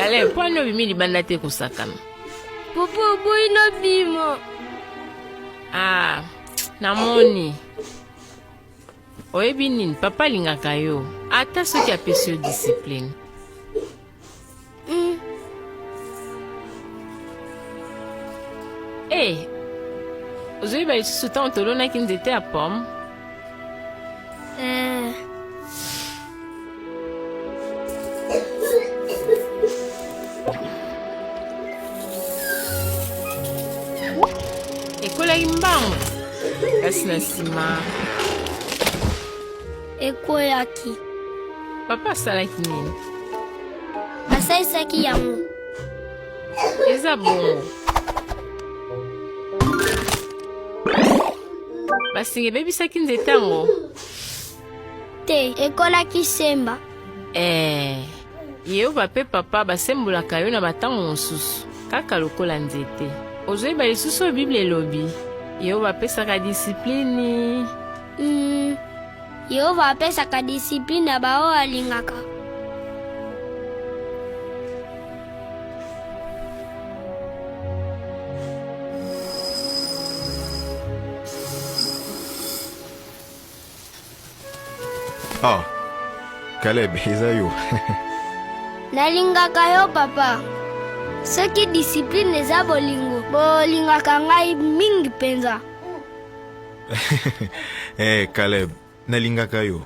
Caleb, po no bimi libanda te kusakana. Popo boy no bimo. Ah, namoni. Oyebi nini, papa lingaka yo. Ata soki apesi yo discipline. Eh, ozoyeba lisusu ntango tolonaki nzete ya pomme. Ekolaki mbango kasi na nsima Ekoyaki. papa asalaki nini? Asalisaki yango. Eza bongo. Basinga ebebisaki nzete yango. Te, ekolaki semba. Yehova pe papa basembolaka yo na batango mosusu kaka lokola nzete. Ozoyeba lisusu oyo Bible elobi Yehova apesaka disipline. Yehova apesaka disipline na bao alingaka. Ah, Caleb, eza yo. Nalingaka yo papa. Soki disipline eza bolingo, bolingaka ngai mingi penza. Caleb, nalingaka yo.